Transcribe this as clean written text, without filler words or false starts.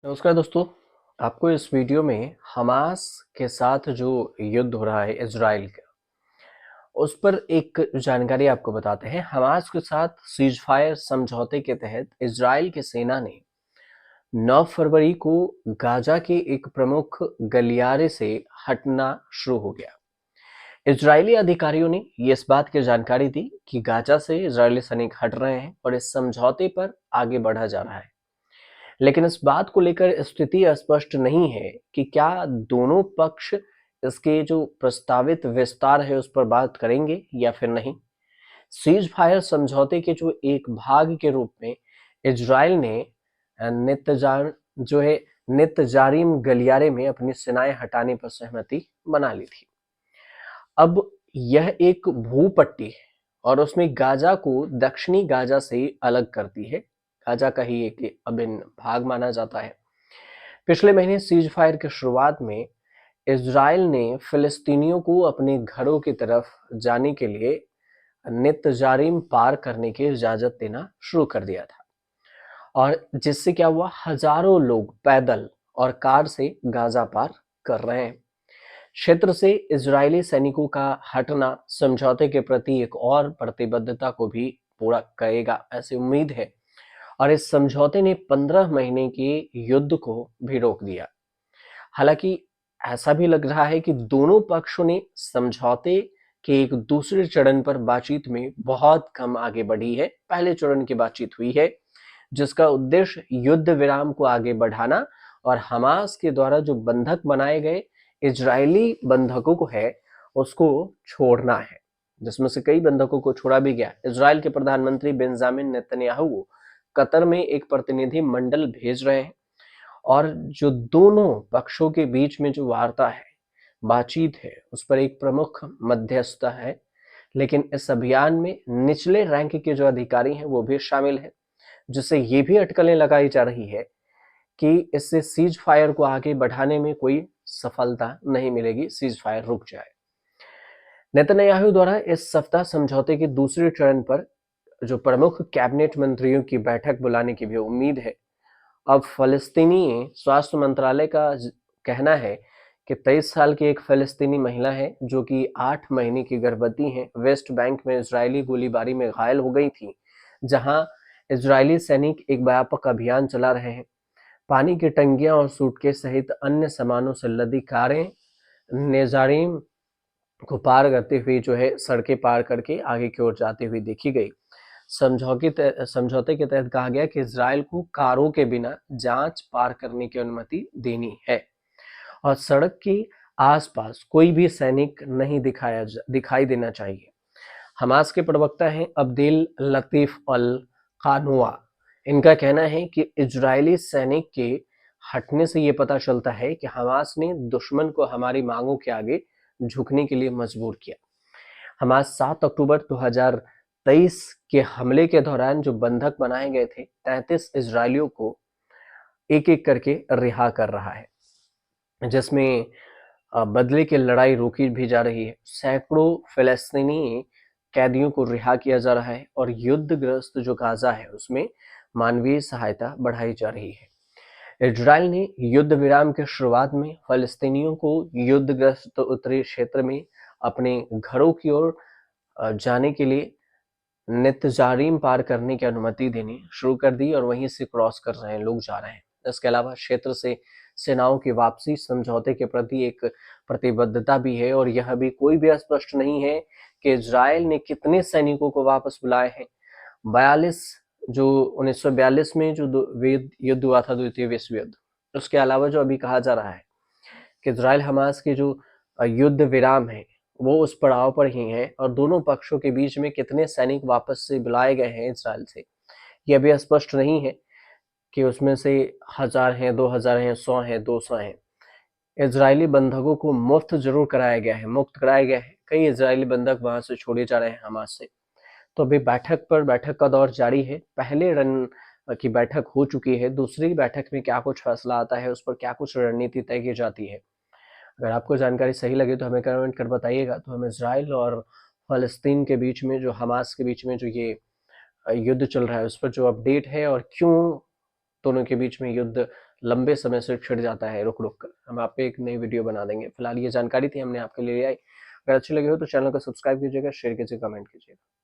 नमस्कार दोस्तों। आपको इस वीडियो में हमास के साथ जो युद्ध हो रहा है इजराइल का, उस पर एक जानकारी आपको बताते हैं। हमास के साथ सीजफायर समझौते के तहत इजराइल की सेना ने 9 फरवरी को गाजा के एक प्रमुख गलियारे से हटना शुरू हो गया। इजरायली अधिकारियों ने इस बात की जानकारी दी कि गाजा से इजरायली सैनिक हट रहे हैं और इस समझौते पर आगे बढ़ा जा रहा है। लेकिन इस बात को लेकर स्थिति स्पष्ट नहीं है कि क्या दोनों पक्ष इसके जो प्रस्तावित विस्तार है उस पर बात करेंगे या फिर नहीं। सीज फायर समझौते के जो एक भाग के रूप में इजराइल ने नित्जार जो है नित्जारिम गलियारे में अपनी सेनाएं हटाने पर सहमति बना ली थी। अब यह एक भूपट्टी है और उसमें गाजा को दक्षिणी गाजा से अलग करती है। गाजा का ही एक अभिन्न भाग माना जाता है। पिछले महीने सीज फायर की शुरुआत में इजराइल ने फिलिस्तीनियों को अपने घरों की तरफ जाने के लिए नित्जारिम पार करने की इजाजत देना शुरू कर दिया था, और जिससे क्या हुआ, हजारों लोग पैदल और कार से गाजा पार कर रहे हैं। क्षेत्र से इजरायली सैनिकों का हटना समझौते के प्रति एक और प्रतिबद्धता को भी पूरा करेगा, ऐसी उम्मीद है। और इस समझौते ने 15 महीने के युद्ध को भी रोक दिया। हालांकि ऐसा भी लग रहा है कि दोनों पक्षों ने समझौते के एक दूसरे चरण पर बातचीत में बहुत कम आगे बढ़ी है। पहले चरण की बातचीत हुई है जिसका उद्देश्य युद्ध विराम को आगे बढ़ाना और हमास के द्वारा जो बंधक बनाए गए इजरायली बंधकों को है उसको छोड़ना है, जिसमें से कई बंधकों को छोड़ा भी गया। इजराइल के प्रधानमंत्री बेंजामिन नेतन्याहू कतर में एक प्रतिनिधि मंडल भेज रहे हैं और जो दोनों पक्षों के बीच में जो वार्ता है, बातचीत है, उस पर एक प्रमुख मध्यस्थता है। लेकिन इस अभियान में निचले रैंक के जो अधिकारी हैं वो भी शामिल हैं, जिससे ये भी अटकलें लगाई जा रही है कि इससे सीज फायर को आगे बढ़ाने में कोई सफलता नहीं मिलेगी, सीज फायर रुक जाए। नेतन्याहू द्वारा इस सप्ताह समझौते के दूसरे चरण पर जो प्रमुख कैबिनेट मंत्रियों की बैठक बुलाने की भी उम्मीद है। अब फलस्तीनी स्वास्थ्य मंत्रालय का कहना है कि 23 साल की एक फलस्तीनी महिला है जो कि 8 महीने की गर्भवती है, वेस्ट बैंक में इजरायली गोलीबारी में घायल हो गई थी, जहां इजरायली सैनिक एक व्यापक अभियान चला रहे हैं। पानी की टंकियां और सूटकेस सहित अन्य सामानों से लदी कारें नेजारिम को पार करते हुए जो है सड़कें पार करके आगे की ओर जाती हुई देखी गई। समझौते के तहत कहा गया कि इजराइल को कारों के बिना जांच पार करने की अनुमति देनी है और सड़क के आसपास कोई भी सैनिक नहीं दिखाई देना चाहिए। हमास के प्रवक्ता हैं अब्देल लतीफ अल कानूआ। इनका कहना है कि इजरायली सैनिक के हटने से ये पता चलता है कि हमास ने दुश्मन को हमारी मांगों के आगे झुकने के लिए मजबूर किया। हमास 7 अक्टूबर 2023 के हमले के दौरान जो बंधक बनाए गए थे 33 इजरायलियों को एक एक करके रिहा कर रहा है, जिसमें बदले की लड़ाई रोकी भी जा रही है। सैकड़ों फिलिस्तीनी कैदियों को रिहा किया जा रहा है और युद्धग्रस्त जो गाजा है उसमें मानवीय सहायता बढ़ाई जा रही है। इजराइल ने युद्ध विराम के शुरुआत में फलस्तीनियों को युद्धग्रस्त उत्तरी क्षेत्र में अपने घरों की ओर जाने के लिए नित्जारिम पार करने की अनुमति देनी शुरू कर दी और वहीं से क्रॉस कर रहे हैं लोग, जा रहे हैं। इसके अलावा क्षेत्र से सेनाओं की वापसी समझौते के प्रति एक प्रतिबद्धता भी है और यह भी कोई भी स्पष्ट नहीं है कि इजराइल ने कितने सैनिकों को वापस बुलाए हैं। 42 जो 1942 में जो युद्ध हुआ था, द्वितीय विश्व युद्ध, उसके अलावा जो अभी कहा जा रहा है कि इजराइल हमास के जो युद्ध विराम है वो उस पड़ाव पर ही है और दोनों पक्षों के बीच में कितने सैनिक वापस से बुलाए गए हैं इजराइल से, यह भी स्पष्ट नहीं है कि उसमें से 1000 हैं, 2000 हैं, 100 हैं, 200 हैं। इजरायली बंधकों को मुफ्त जरूर कराया गया है, मुक्त कराया गया है। कई इजरायली बंधक वहां से छोड़े जा रहे हैं हमास से। तो अभी बैठक का दौर जारी है। पहले रन की बैठक हो चुकी है, दूसरी बैठक में क्या कुछ फैसला आता है, उस पर क्या कुछ रणनीति तय की जाती है। अगर आपको जानकारी सही लगे तो हमें कमेंट कर बताइएगा। तो हम इजराइल और फलस्तीन के बीच में, जो हमास के बीच में जो ये युद्ध चल रहा है, उस पर जो अपडेट है और क्यों दोनों के बीच में युद्ध लंबे समय से छिड़ जाता है रुक रुक कर, हम आप पे एक नई वीडियो बना देंगे। फिलहाल ये जानकारी थी हमने आपके लिए आई। अगर अच्छी लगी हो तो चैनल को सब्सक्राइब कीजिएगा, शेयर कीजिएगा, कमेंट कीजिएगा।